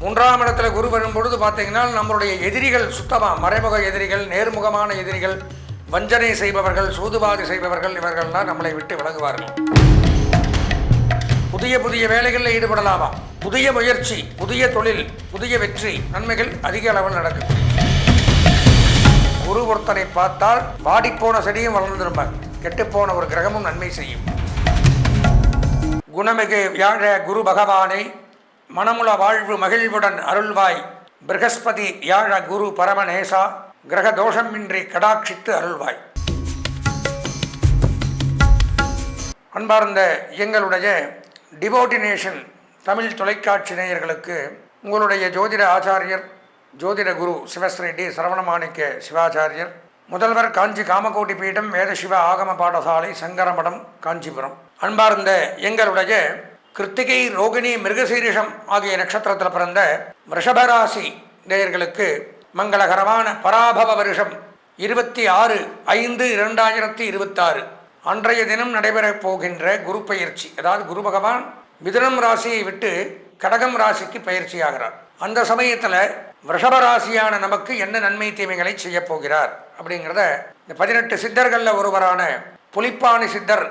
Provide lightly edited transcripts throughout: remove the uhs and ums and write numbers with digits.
மூன்றாம் இடத்துல குரு வரும்பொழுது பார்த்தீங்கன்னா நம்மளுடைய எதிரிகள் சுத்தமாக மறைமுக எதிரிகள், நேர்முகமான எதிரிகள், வஞ்சனை செய்பவர்கள், சூதுபாதி செய்பவர்கள் இவர்கள்லாம் நம்மளை விட்டு விலகுவார்கள். புதிய புதிய வேலைகளில் ஈடுபடலாமா, புதிய முயற்சி, புதிய தொழில், புதிய வெற்றி, நன்மைகள் அதிக அளவில் நடக்கும். குரு ஒருத்தனை பார்த்தால் வாடிப்போன செடியும் வளர்ந்துருப்பார், கெட்டுப்போன ஒரு கிரகமும் நன்மை செய்யும். குணமிகு வியாழ குரு பகவானை மனமுள வாழ்வு மகிழ்வுடன் அருள்வாய். பிரகஸ்பதி வியாழ குரு பரமநேசா கிரக தோஷமின்றி கடாட்சித்து அருள்வாய். அன்பார்ந்த எங்களுடைய டிவோட்டினேஷன் தமிழ் தொலைக்காட்சி நேயர்களுக்கு உங்களுடைய ஜோதிட ஆச்சாரியர் ஜோதிட குரு சிவஸ்ரீ டி சரவணமாணிக்க சிவாச்சாரியர், முதல்வர் காஞ்சி காமகோட்டி பீடம் வேத சிவ ஆகம பாடசாலை சங்கரமடம் காஞ்சிபுரம். அன்பார்ந்த எங்களுடைய கிருத்திகை, ரோகிணி, மிருகசீரிஷம் ஆகிய நட்சத்திரத்தில் பிறந்த ரிஷபராசி நேயர்களுக்கு மங்களகரமான பராபவ வருஷம் 26/5/2026 அன்றைய தினம் நடைபெறப் போகின்ற குரு பயிற்சி, அதாவது குரு பகவான் மிதுனம் ராசியை விட்டு கடகம் ராசிக்கு பயிற்சியாகிறார். அந்த சமயத்தில் ரிஷபராசியான நமக்கு என்ன நன்மை தீமைகளை செய்ய போகிறார் அப்படிங்கிறத இந்த 18 சித்தர்களில் ஒருவரான புலிப்பாணி சித்தர்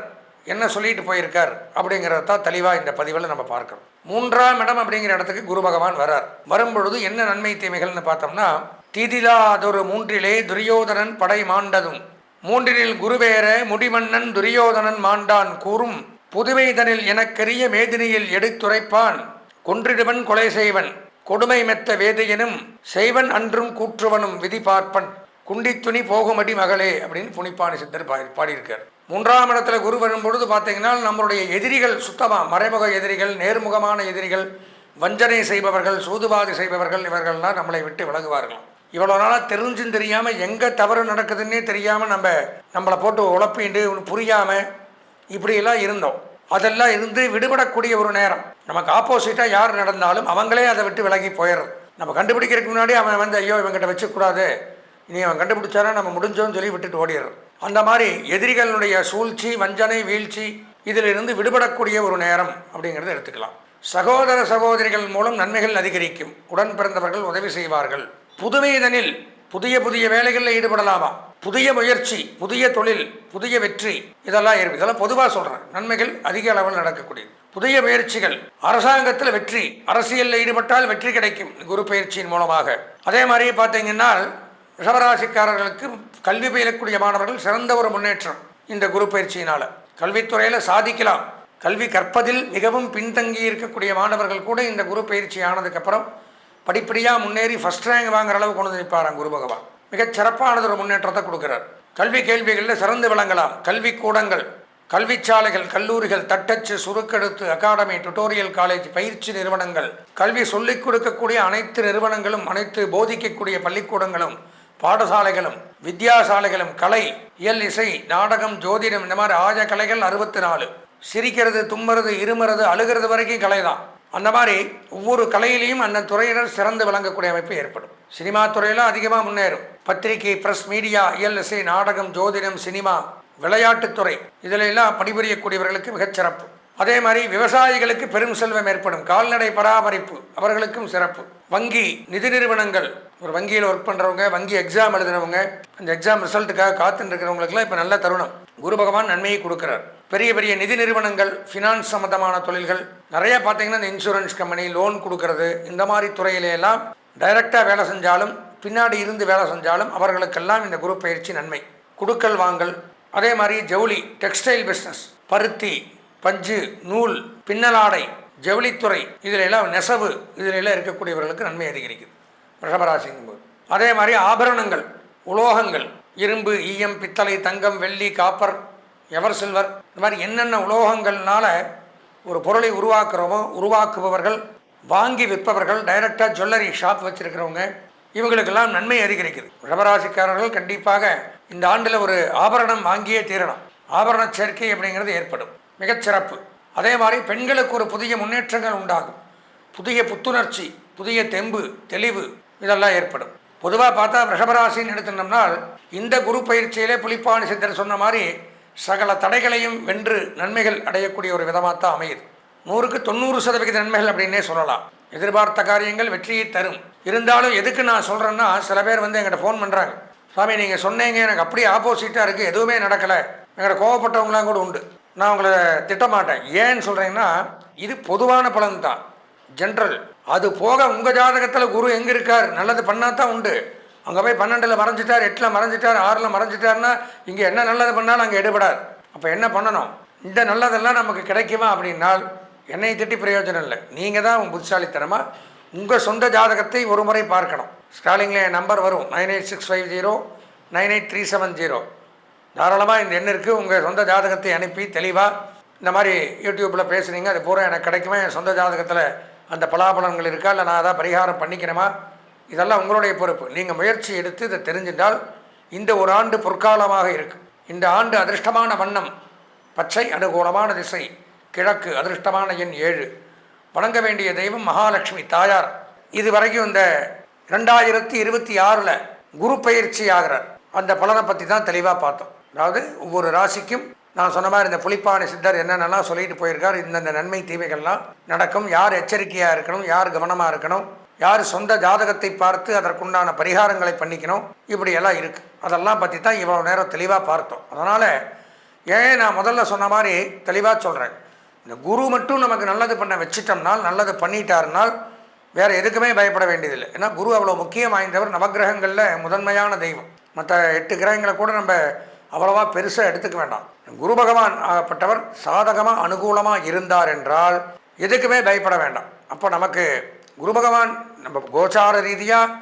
என்ன சொல்லிட்டு போயிருக்கார் அப்படிங்கிறத தான் தெளிவாக இந்த பதிவில் நம்ம பார்க்கிறோம். 3ஆம் இடம் அப்படிங்கிற இடத்துக்கு குரு பகவான் வரார். வரும்பொழுது என்ன நன்மை தீமைகள்னு பார்த்தோம்னா, தீதிலாதொரு 3 துரியோதனன் படை மாண்டதும் 3 குருவேர முடிமன்னன் துரியோதனன் மாண்டான் கூறும் புதுமைதனில் எனக்கரிய மேதினியில் எடுத்துரைப்பான் கொன்றிடுவன் கொலை செய்வன் கொடுமை மெத்த வேதையனும் செய்வன் அன்றும் கூற்றுவனும் விதி பார்ப்பன் குண்டித்துணி போகுமடி மகளே அப்படின்னு புனிப்பாணி சித்தர் பாடியிருக்கார். 3ஆம் இடத்துல குரு வரும்பொழுது பார்த்தீங்கன்னா நம்மளுடைய எதிரிகள் சுத்தமாக மறைமுக எதிரிகள், நேர்முகமான எதிரிகள், வஞ்சனை செய்பவர்கள், சூதுபாதி செய்பவர்கள் இவர்கள்லாம் நம்மளை விட்டு விலகுவார்கள். இவ்வளோ நாளாக தெரிஞ்சும் தெரியாமல் எங்கே தவறு நடக்குதுன்னே தெரியாமல் நம்மளை போட்டு உழப்பிண்டு புரியாமல் இப்படியெல்லாம் இருந்தோம். அதெல்லாம் இருந்து விடுபடக்கூடிய ஒரு நேரம். நமக்கு ஆப்போசிட்டாக யார் நடந்தாலும் அவங்களே அதை விட்டு விலகி போயிடுறது. நம்ம கண்டுபிடிக்கிறதுக்கு முன்னாடி அவன் ஐயோ இவங்கிட்ட வச்சுக்கூடாது, இனி அவன் கண்டுபிடிச்சாரா நம்ம முடிஞ்சோன்னு சொல்லி விட்டுட்டு ஓடிடுறோம். அந்த மாதிரி எதிரிகளுடைய சூழ்ச்சி, வஞ்சனை, வீழ்ச்சி இதிலிருந்து விடுபடக்கூடிய ஒரு நேரம் அப்படிங்கிறத எடுத்துக்கலாம். சகோதர சகோதரிகள் மூலம் நன்மைகள் அதிகரிக்கும். உடன் பிறந்தவர்கள் உதவி செய்வார்கள். புதுமைதனில் புதிய புதிய வேலைகளில் ஈடுபடலாமா, புதிய முயற்சி, புதிய தொழில், புதிய வெற்றி இதெல்லாம் பொதுவாக சொல்கிறேன். நன்மைகள் அதிக அளவில் நடக்கக்கூடியது. புதிய முயற்சிகள், அரசாங்கத்தில் வெற்றி, அரசியலில் ஈடுபட்டால் வெற்றி கிடைக்கும் குரு பயிற்சியின் மூலமாக. அதே மாதிரி பார்த்தீங்கன்னா ரிஷபராசிக்காரர்களுக்கு கல்வி பயிலக்கூடிய மாணவர்கள் சிறந்த ஒரு முன்னேற்றம் இந்த குரு பயிற்சியினால் கல்வித்துறையில் சாதிக்கலாம். கல்வி கற்பதில் மிகவும் பின்தங்கி இருக்கக்கூடிய மாணவர்கள் கூட இந்த குரு பயிற்சி ஆனதுக்கப்புறம் படிப்படியாக முன்னேறி ஃபஸ்ட் ரேங்க் வாங்குற அளவு கொண்டு நிற்பாராம் குரு பகவான். மிகச் சிறப்பானது ஒரு முன்னேற்றத்தை கொடுக்குறார். கல்வி கேள்விகளில் சிறந்து விளங்கலாம். கல்வி கூடங்கள், கல்விச்சாலைகள், கல்லூரிகள், தட்டச்சு, சுருக்கெடுத்து, அகாடமி, டுட்டோரியல் காலேஜ், பயிற்சி நிறுவனங்கள், கல்வி சொல்லிக் கொடுக்கக்கூடிய அனைத்து நிறுவனங்களும், அனைத்து போதிக்கக்கூடிய பள்ளிக்கூடங்களும், பாடசாலைகளும், வித்யாசாலைகளும், கலை, இயல், இசை, நாடகம், ஜோதிடம், இந்த மாதிரி ஆய கலைகள் 64. சிரிக்கிறது, தும்முறது, இருமுறது, அழுகிறது வரைக்கும் கலை தான். அந்த மாதிரி ஒவ்வொரு கலையிலையும் அந்த துறையினர் சிறந்து விளங்கக்கூடிய அமைப்பு ஏற்படும். சினிமா துறையில் அதிகமாக முன்னேறும். பத்திரிகை, பிரஸ், மீடியா, இயல், இசை, நாடகம், ஜோதிடம், சினிமா, விளையாட்டுத்துறை இதில் எல்லாம் பணிபுரியக்கூடியவர்களுக்கு மிகச்சிறப்பு. அதே மாதிரி விவசாயிகளுக்கு பெரும் செல்வம் ஏற்படும். கால்நடை பராமரிப்பு அவர்களுக்கும் சிறப்பு. வங்கி, நிதி நிறுவனங்கள், ஒரு வங்கியில் ஒர்க் பண்ணுறவங்க, வங்கி எக்ஸாம் எழுதுனவங்க, அந்த எக்ஸாம் ரிசல்ட்டுக்காக காத்துட்டு இருக்கிறவங்களுக்குலாம் இப்போ நல்ல தருணம். குரு பகவான் நன்மையை கொடுக்குறார். பெரிய பெரிய நிதி நிறுவனங்கள், ஃபினான்ஸ் சம்மந்தமான தொழில்கள் நிறைய பார்த்தீங்கன்னா இந்த இன்சூரன்ஸ் கம்பெனி, லோன் கொடுக்கறது, இந்த மாதிரி துறையிலையெல்லாம் டைரெக்டாக வேலை செஞ்சாலும் பின்னாடி இருந்து வேலை செஞ்சாலும் அவர்களுக்கெல்லாம் இந்த குரு பயிற்சி நன்மை. குடுக்கல் வாங்கல், அதே மாதிரி ஜவுளி, டெக்ஸ்டைல் பிஸ்னஸ், பருத்தி, பஞ்சு, நூல், பின்னலாடை, ஜவுளித்துறை இதிலெல்லாம் நெசவு இதிலெல்லாம் இருக்கக்கூடியவர்களுக்கு நன்மை அதிகரிக்குது ரிஷபராசிங்கும்போது. அதே மாதிரி ஆபரணங்கள், உலோகங்கள், இரும்பு, ஈயம், பித்தளை, தங்கம், வெள்ளி, காப்பர், எவர் சில்வர், இந்த மாதிரி என்னென்ன உலோகங்கள்னால ஒரு பொருளை உருவாக்குபவர்கள், வாங்கி விற்பவர்கள், டைரெக்டாக ஜுவல்லரி ஷாப் வச்சுருக்கிறவங்க இவங்களுக்கெல்லாம் நன்மை அதிகரிக்குது. ரிஷபராசிக்காரர்கள் கண்டிப்பாக இந்த ஆண்டில் ஒரு ஆபரணம் வாங்கியே தீரணும். ஆபரண சேர்க்கை அப்படிங்கிறது ஏற்படும். மிகச்சிறப்பு. அதே மாதிரி பெண்களுக்கு ஒரு புதிய முன்னேற்றங்கள் உண்டாகும். புதிய புத்துணர்ச்சி, புதிய தெம்பு, தெளிவு இதெல்லாம் ஏற்படும். பொதுவாக பார்த்தா ரிஷபராசின்னு எடுத்துட்டோம்னால் இந்த குரு பயிற்சியிலே புலிப்பாணி சித்தர் சொன்ன மாதிரி சகல தடைகளையும் வென்று நன்மைகள் அடையக்கூடிய ஒரு விதமாக தான் அமையுது. 100க்கு 90% நன்மைகள் அப்படின்னே சொல்லலாம். எதிர்பார்த்த காரியங்கள் வெற்றியை தரும். இருந்தாலும் எதுக்கு நான் சொல்கிறேன்னா, சில பேர் வந்து என்கிட்ட ஃபோன் பண்ணுறாங்க, சாமி நீங்கள் சொன்னீங்க எனக்கு அப்படியே ஆப்போசிட்டாக இருக்குது, எதுவுமே நடக்கலை, எங்கிட்ட கோவப்பட்டவங்களாம் கூட உண்டு. நான் உங்களை திட்டமாட்டேன். ஏன்னு சொல்கிறீங்கன்னா, இது பொதுவான பலன் தான், ஜென்ரல். அது போக உங்கள் ஜாதகத்தில் குரு எங்கே இருக்கார், நல்லது பண்ணால் தான் உண்டு. அங்கே போய் 12ல் மறைஞ்சிட்டார், 8ல் மறைஞ்சிட்டார், 6ல் மறைஞ்சிட்டார்னா இங்கே என்ன நல்லது பண்ணாலும் அங்கே எடுபடாது. அப்போ என்ன பண்ணணும், இந்த நல்லதெல்லாம் நமக்கு கிடைக்குமா அப்படின்னால் என்னை திட்டி பிரயோஜனம் இல்லை. நீங்கள் தான் புத்திசாலித்தனமாக உங்கள் சொந்த ஜாதகத்தை ஒரு முறை பார்க்கணும். ஸ்டாலிங்கில் என் நம்பர் வரும் 9865098370. தாராளமாக இந்த எண்ணிற்கு உங்கள் சொந்த ஜாதகத்தை அனுப்பி தெளிவாக இந்த மாதிரி யூடியூப்பில் பேசுனீங்க, அது பூரா எனக்கு கிடைக்குமா, என் சொந்த ஜாதகத்தில் அந்த பலாபலன்கள் இருக்கா, இல்லை நான் அதான் பரிகாரம் பண்ணிக்கிறேமா, இதெல்லாம் உங்களுடைய பொறுப்பு. நீங்கள் முயற்சி எடுத்து இதை தெரிஞ்சிட்டால் இந்த ஒரு ஆண்டு பொற்காலமாக இருக்குது. இந்த ஆண்டு அதிர்ஷ்டமான வண்ணம் பச்சை, அனுகூலமான திசை கிழக்கு, அதிர்ஷ்டமான எண் 7, வணங்க வேண்டிய தெய்வம் மகாலட்சுமி தாயார். இதுவரைக்கும் இந்த 2026 குரு பயிற்சி ஆகிறார், அந்த பலனை பற்றி தான் தெளிவாக பார்த்தோம். அதாவது ஒவ்வொரு ராசிக்கும் நான் சொன்ன மாதிரி இந்த புலிப்பாணி சித்தர் என்னென்னலாம் சொல்லிட்டு போயிருக்கார், இந்தந்த நன்மை தீமைகள்லாம் நடக்கும், யார் எச்சரிக்கையாக இருக்கணும், யார் கவனமாக இருக்கணும், யார் சொந்த ஜாதகத்தை பார்த்து அதற்குண்டான பரிகாரங்களை பண்ணிக்கணும், இப்படியெல்லாம் இருக்குது. அதெல்லாம் பற்றி தான் இவ்வளோ நேரம் தெளிவாக பார்த்தோம். அதனால் ஏன் நான் முதல்ல சொன்ன மாதிரி தெளிவாக சொல்கிறேன், இந்த குரு மட்டும் நமக்கு நல்லது பண்ண வச்சிட்டோம்னால், நல்லது பண்ணிட்டாருனால் வேறு எதுக்குமே பயப்பட வேண்டியதில்லை. ஏன்னா குரு அவ்வளோ முக்கியம் வாய்ந்தவர், நவகிரகங்களில் முதன்மையான தெய்வம். மற்ற 8 கிரகங்களை கூட நம்ம அவ்வளோவா பெருசாக எடுத்துக்க வேண்டாம். குரு பகவான் ஆகப்பட்டவர் சாதகமாக அனுகூலமாக இருந்தார் என்றால் எதுக்குமே பயப்பட வேண்டாம். அப்போ நமக்கு குரு பகவான் நம்ம கோச்சார ரீதியாக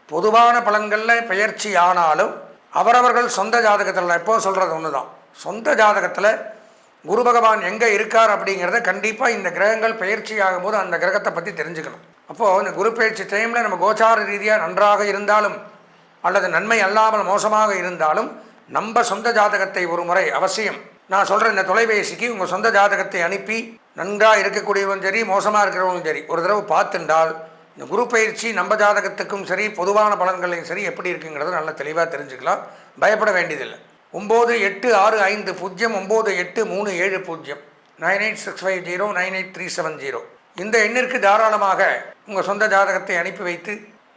பொதுவான பலன்களில் பயிற்சி ஆனாலும் அவரவர்கள் சொந்த ஜாதகத்தில் எப்போ சொல்கிறது ஒன்று தான், சொந்த ஜாதகத்தில் குரு பகவான் எங்கே இருக்கார் அப்படிங்கிறத கண்டிப்பாக இந்த கிரகங்கள் பயிற்சி ஆகும்போது அந்த கிரகத்தை பற்றி தெரிஞ்சுக்கணும். அப்போது இந்த குரு பயிற்சி டைமில் நம்ம கோச்சார ரீதியாக நன்றாக இருந்தாலும் அல்லது நன்மை அல்லாமல் மோசமாக இருந்தாலும் நம்ம சொந்த ஜாதகத்தை ஒரு முறை அவசியம், நான் சொல்கிற இந்த தொலைபேசிக்கு உங்கள் சொந்த ஜாதகத்தை அனுப்பி நன்றாக இருக்கக்கூடியவன் சரி மோசமாக இருக்கிறவங்களும் சரி ஒரு தடவை பார்த்துண்டால் இந்த குரு பயிற்சி நம்ம ஜாதகத்துக்கும் சரி பொதுவான பலன்களையும் சரி எப்படி இருக்குங்கிறத நல்லா தெளிவாக தெரிஞ்சுக்கலாம். பயப்பட வேண்டியதில்லை. 9860598370 9865098370 இந்த எண்ணிற்கு தாராளமாக உங்கள் சொந்த ஜாதகத்தை அனுப்பி வைத்து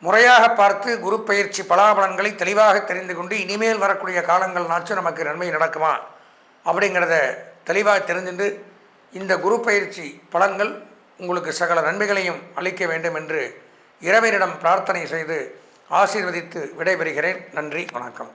முறையாக பார்த்து குரு பயிற்சி பலாபலன்களை தெளிவாக தெரிந்து கொண்டு இனிமேல் வரக்கூடிய காலங்கள்னாச்சும் நமக்கு நன்மை நடக்குமா அப்படிங்கிறத தெளிவாக தெரிஞ்சுட்டு இந்த குரு பயிற்சி பலன்கள் உங்களுக்கு சகல நன்மைகளையும் அளிக்க வேண்டும் என்று இறைவனிடம் பிரார்த்தனை செய்து ஆசீர்வதித்து விடைபெறுகிறேன். நன்றி, வணக்கம்.